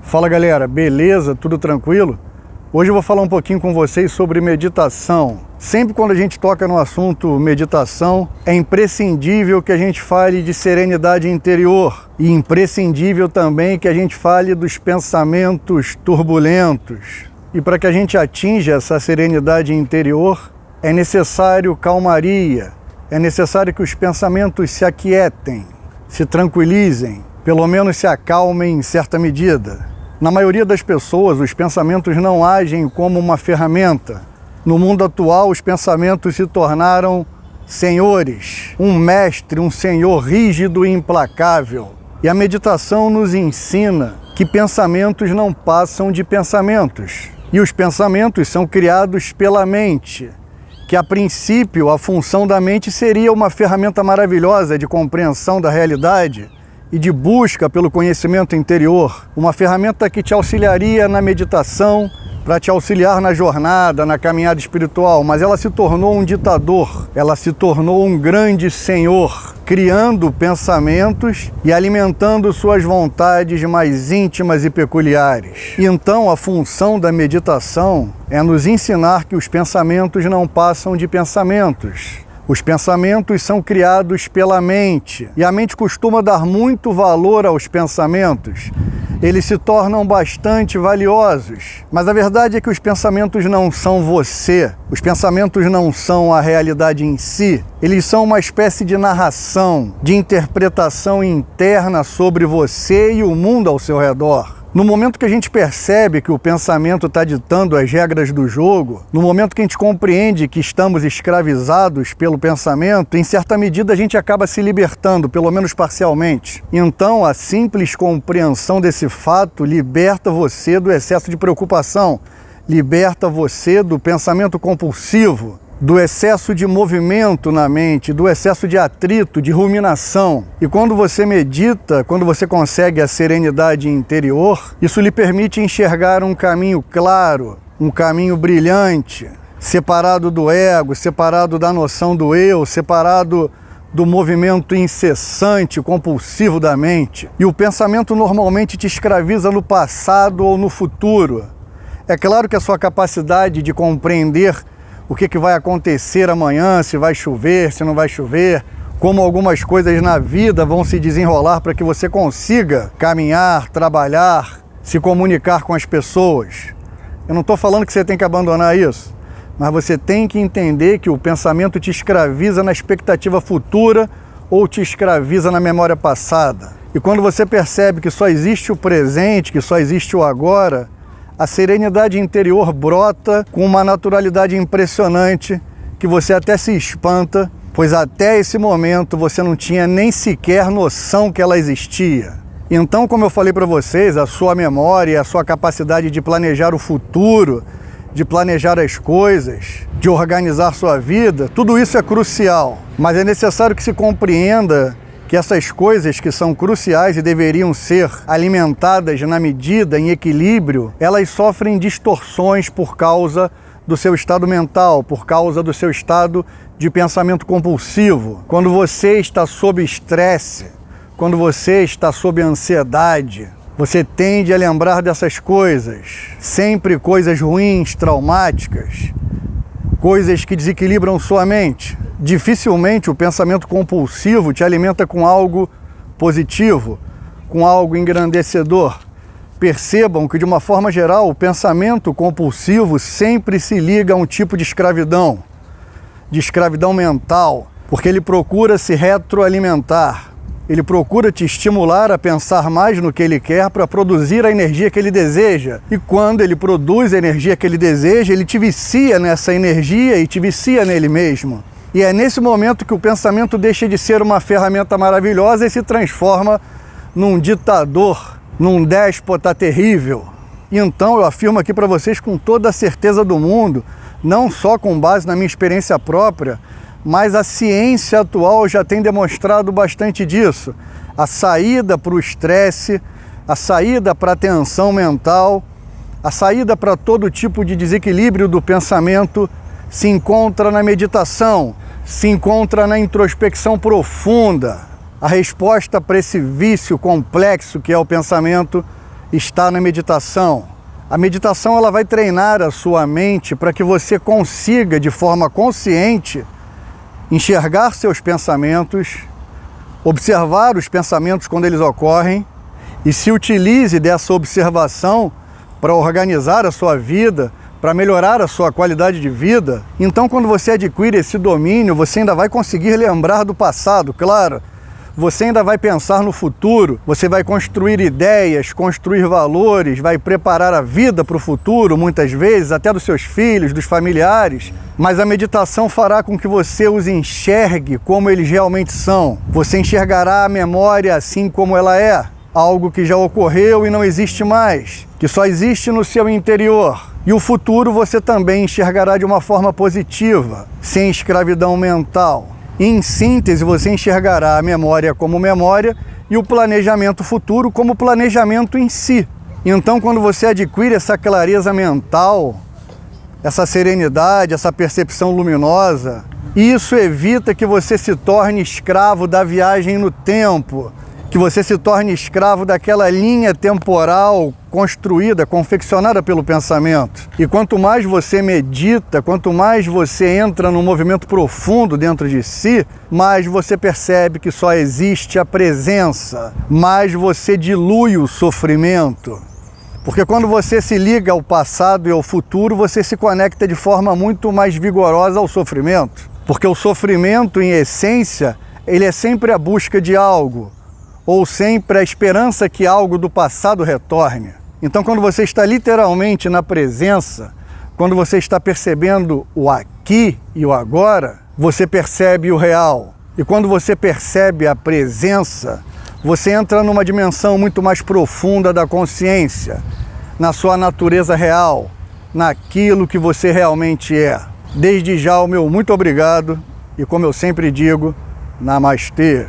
Fala galera, beleza? Tudo tranquilo? Hoje eu vou falar um pouquinho com vocês sobre meditação. Sempre quando a gente toca no assunto meditação, é imprescindível que a gente fale de serenidade interior e imprescindível também que a gente fale dos pensamentos turbulentos. E para que a gente atinja essa serenidade interior, é necessário calmaria, é necessário que os pensamentos se aquietem, se tranquilizem, pelo menos se acalmem em certa medida. Na maioria das pessoas, os pensamentos não agem como uma ferramenta. No mundo atual, os pensamentos se tornaram senhores, um mestre, um senhor rígido e implacável. E a meditação nos ensina que pensamentos não passam de pensamentos. E os pensamentos são criados pela mente, que a princípio a função da mente seria uma ferramenta maravilhosa de compreensão da realidade e de busca pelo conhecimento interior, uma ferramenta que te auxiliaria na meditação, para te auxiliar na jornada, na caminhada espiritual, mas ela se tornou um ditador, ela se tornou um grande senhor, criando pensamentos e alimentando suas vontades mais íntimas e peculiares. Então, a função da meditação é nos ensinar que os pensamentos não passam de pensamentos. Os pensamentos são criados pela mente, e a mente costuma dar muito valor aos pensamentos. Eles se tornam bastante valiosos, mas a verdade é que os pensamentos não são você, os pensamentos não são a realidade em si, eles são uma espécie de narração, de interpretação interna sobre você e o mundo ao seu redor. No momento que a gente percebe que o pensamento está ditando as regras do jogo, no momento que a gente compreende que estamos escravizados pelo pensamento, em certa medida a gente acaba se libertando, pelo menos parcialmente. Então, a simples compreensão desse fato liberta você do excesso de preocupação, liberta você do pensamento compulsivo, do excesso de movimento na mente, do excesso de atrito, de ruminação. E quando você medita, quando você consegue a serenidade interior, isso lhe permite enxergar um caminho claro, um caminho brilhante, separado do ego, separado da noção do eu, separado do movimento incessante, compulsivo da mente. E o pensamento normalmente te escraviza no passado ou no futuro. É claro que a sua capacidade de compreender o que vai acontecer amanhã, se vai chover, se não vai chover, como algumas coisas na vida vão se desenrolar para que você consiga caminhar, trabalhar, se comunicar com as pessoas. Eu não estou falando que você tem que abandonar isso, mas você tem que entender que o pensamento te escraviza na expectativa futura ou te escraviza na memória passada. E quando você percebe que só existe o presente, que só existe o agora, a serenidade interior brota com uma naturalidade impressionante que você até se espanta, pois até esse momento você não tinha nem sequer noção que ela existia. Então, como eu falei para vocês, a sua memória, a sua capacidade de planejar o futuro, de planejar as coisas, de organizar sua vida, tudo isso é crucial. Mas é necessário que se compreenda que essas coisas que são cruciais e deveriam ser alimentadas na medida, em equilíbrio, elas sofrem distorções por causa do seu estado mental, por causa do seu estado de pensamento compulsivo. Quando você está sob estresse, quando você está sob ansiedade, você tende a lembrar dessas coisas, sempre coisas ruins, traumáticas, coisas que desequilibram sua mente. Dificilmente o pensamento compulsivo te alimenta com algo positivo, com algo engrandecedor. Percebam que, de uma forma geral, o pensamento compulsivo sempre se liga a um tipo de escravidão mental, porque ele procura se retroalimentar. Ele procura te estimular a pensar mais no que ele quer para produzir a energia que ele deseja. E quando ele produz a energia que ele deseja, ele te vicia nessa energia e te vicia nele mesmo. E é nesse momento que o pensamento deixa de ser uma ferramenta maravilhosa e se transforma num ditador, num déspota terrível. E então eu afirmo aqui para vocês com toda a certeza do mundo, não só com base na minha experiência própria, mas a ciência atual já tem demonstrado bastante disso. A saída para o estresse, a saída para a tensão mental, a saída para todo tipo de desequilíbrio do pensamento se encontra na meditação, se encontra na introspecção profunda. A resposta para esse vício complexo que é o pensamento está na meditação. A meditação ela vai treinar a sua mente para que você consiga, de forma consciente, enxergar seus pensamentos, observar os pensamentos quando eles ocorrem e se utilize dessa observação para organizar a sua vida, para melhorar a sua qualidade de vida. Então, quando você adquire esse domínio, você ainda vai conseguir lembrar do passado, claro. Você ainda vai pensar no futuro, você vai construir ideias, construir valores, vai preparar a vida para o futuro, muitas vezes, até dos seus filhos, dos familiares. Mas a meditação fará com que você os enxergue como eles realmente são. Você enxergará a memória assim como ela é, algo que já ocorreu e não existe mais, que só existe no seu interior. E o futuro você também enxergará de uma forma positiva, sem escravidão mental. Em síntese, você enxergará a memória como memória e o planejamento futuro como planejamento em si. Então, quando você adquire essa clareza mental, essa serenidade, essa percepção luminosa, isso evita que você se torne escravo da viagem no tempo, que você se torne escravo daquela linha temporal construída, confeccionada pelo pensamento. E quanto mais você medita, quanto mais você entra num movimento profundo dentro de si, mais você percebe que só existe a presença, mais você dilui o sofrimento. Porque quando você se liga ao passado e ao futuro, você se conecta de forma muito mais vigorosa ao sofrimento. Porque o sofrimento, em essência, ele é sempre a busca de algo, ou sempre a esperança que algo do passado retorne. Então, quando você está literalmente na presença, quando você está percebendo o aqui e o agora, você percebe o real. E quando você percebe a presença, você entra numa dimensão muito mais profunda da consciência, na sua natureza real, naquilo que você realmente é. Desde já, o meu muito obrigado e, como eu sempre digo, Namastê.